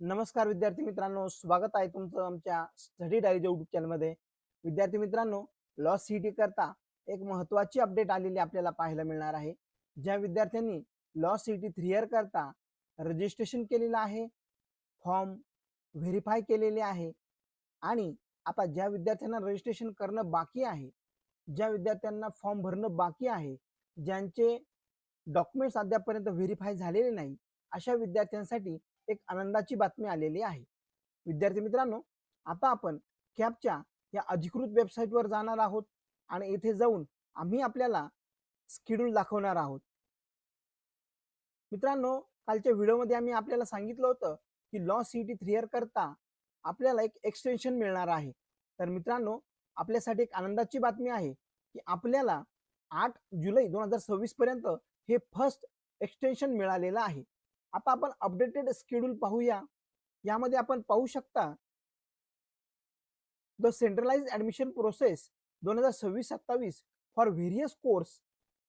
नमस्कार विद्यार्थी मित्रांनो, स्वागत आहे तुमचं आमच्या स्टडी डायरी यूट्यूब चॅनलमध्ये. विद्यार्थी मित्रांनो, लॉ सीईटी करता एक महत्त्वाची अपडेट आलेली आपल्याला पाहायला मिळणार आहे. ज्या विद्यार्थ्यांनी लॉ सीईटी 3 इयर करता रजिस्ट्रेशन केलेलं आहे, फॉर्म व्हेरीफाय केलेले आहे आणि आता ज्या विद्यार्थ्यांना रजिस्ट्रेशन करणं बाकी आहे, ज्या विद्यार्थ्यांना फॉर्म भरणं बाकी आहे, ज्यांचे डॉक्युमेंट्स अद्यापपर्यंत व्हेरीफाय झालेले नाही, अशा विद्यार्थ्यांसाठी एक आनंदाची बातमी आलेली आहे. विद्यार्थी मित्रांनो, आता आपण कॅपच्या या अधिकृत वेबसाईटवर जाणार आहोत आणि इथे जाऊन आम्ही आपल्याला शेड्यूल दाखवणार आहोत. मित्रांनो, कालच्या व्हिडिओमध्ये आम्ही आपल्याला सांगितलं होतं की लॉ सीईटी 3 इयर करता आपल्याला एक एक्सटेन्शन मिळणार आहे. तर मित्रांनो, आपल्यासाठी एक आनंदाची बातमी आहे की आपल्याला 8 जुलै 2026 पर्यंत हे फर्स्ट एक्सटेन्शन मिळालेलं आहे. आता आपण अपडेटेड शेड्यूल पाहूया. यामध्ये आपण पाहू शकता the centralise admission process 2026-27 for various course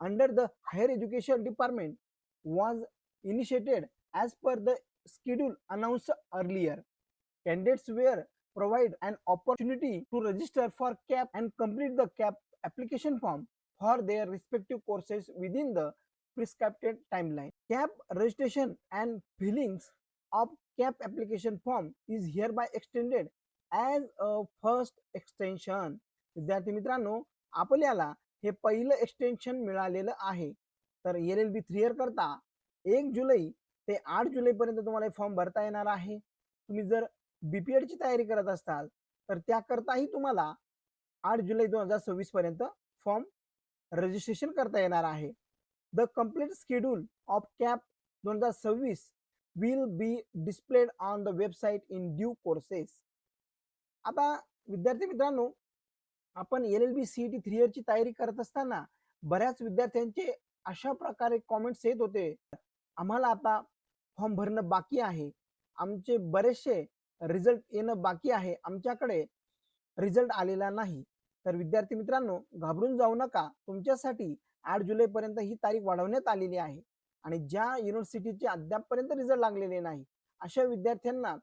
under the higher education department was initiated as per the schedule announced earlier. Candidates were provided an opportunity to register for CAP and complete the CAP application form for their respective courses within the prescribed timeline. CAP registration and fillings of CAP application form is hereby extended as a first extension. विद्यार्थी मित्रांनो, आपल्याला हे पहिलं extension मिळालेलं आहे. तर LLB 3 year करता 1 जुलै ते 8 जुलै पर्यंत तुम्हाला फॉर्म भरता येणार आहे. तुम्ही जर BPED ची तयारी करत असाल तर त्याकरताही तुम्हाला 8 जुलै 2026 पर्यंत फॉर्म रजिस्ट्रेशन करता येणार आहे. The complete schedule of cap 2026 will be displayed on the website in due courses. आता विद्यार्थी मित्रांनो, आपण LLB CET 3 इयरची तयारी करत असताना बऱ्याच विद्यार्थ्यांचे अशा प्रकारे कॉमेंट्स येत होते, आम्हाला आता फॉर्म भरणं बाकी आहे, आमचे बरेचसे रिझल्ट येणं बाकी आहे, आमच्याकडे रिझल्ट आलेला नाही. तर विद्यार्थी मित्रांनो, घाबरून जाऊ नका. तुमच्यासाठी 8 जुलैपर्यंत ही तारीख वाढवण्यात आलेली आहे आणि ज्या युनिव्हर्सिटीचे अद्यापपर्यंत रिझल्ट लागलेले नाही अशा विद्यार्थ्यांना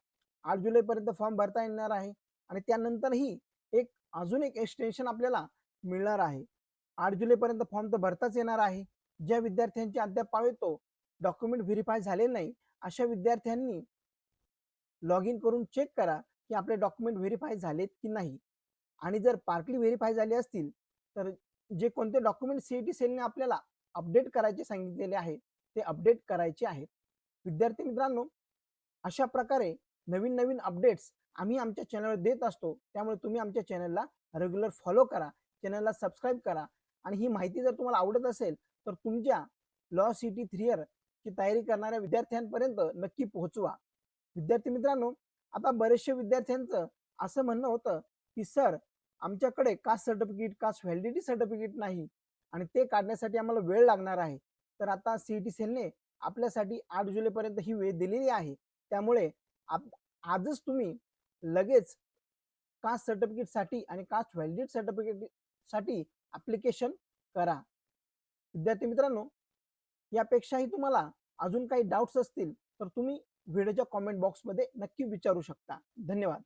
8 जुलैपर्यंत फॉर्म भरता येणार आहे आणि त्यानंतरही अजून एक एक्सटेन्शन आपल्याला मिळणार आहे. 8 जुलैपर्यंत फॉर्म तर भरताच येणार आहे. ज्या विद्यार्थ्यांचे अद्याप पावेतो डॉक्युमेंट व्हेरीफाय झाले नाही अशा विद्यार्थ्यांनी लॉग इन करून चेक करा की आपले डॉक्युमेंट व्हेरीफाय झालेत की नाही. आणि जर पार्टली व्हेरीफाय झाले असतील तर जे कोणते डॉक्युमेंट सीईटी सेलने आपल्याला अपडेट करायचे सांगितलेले आहे ते अपडेट करायचे आहेत. विद्यार्थी मित्रांनो, अशा प्रकारे नवीन नवीन अपडेट्स आम्ही आमच्या चॅनलवर देत असतो. त्यामुळे तुम्ही आमच्या चॅनलला रेग्युलर फॉलो करा, चॅनलला सबस्क्राईब करा आणि ही माहिती जर तुम्हाला आवडत असेल तर तुमच्या लॉ सीईटी 3 इयर ची तयारी करणाऱ्या विद्यार्थ्यांपर्यंत नक्की पोहोचवा. विद्यार्थी मित्रांनो, आता बरेचशे विद्यार्थ्यांचं असं म्हणणं होतं की सर, आमच्याकडे caste certificate, caste validity certificate नाही आणि ते काढण्यासाठी आम्हाला वेळ लागणार आहे. तर आता सीईटी सेलने आपल्यासाठी 8 जुलैपर्यंत ही वेळ दिलेली आहे. त्यामुळे आजच तुम्ही लगेच कास्ट सर्टिफिकेटसाठी आणि कास्ट व्हॅलिडिटी सर्टिफिकेटसाठी ॲप्लिकेशन करा. विद्यार्थी मित्रांनो, यापेक्षाही तुम्हाला अजून काही डाऊट्स असतील तर तुम्ही व्हिडिओच्या कॉमेंट बॉक्समध्ये नक्की विचारू शकता. धन्यवाद.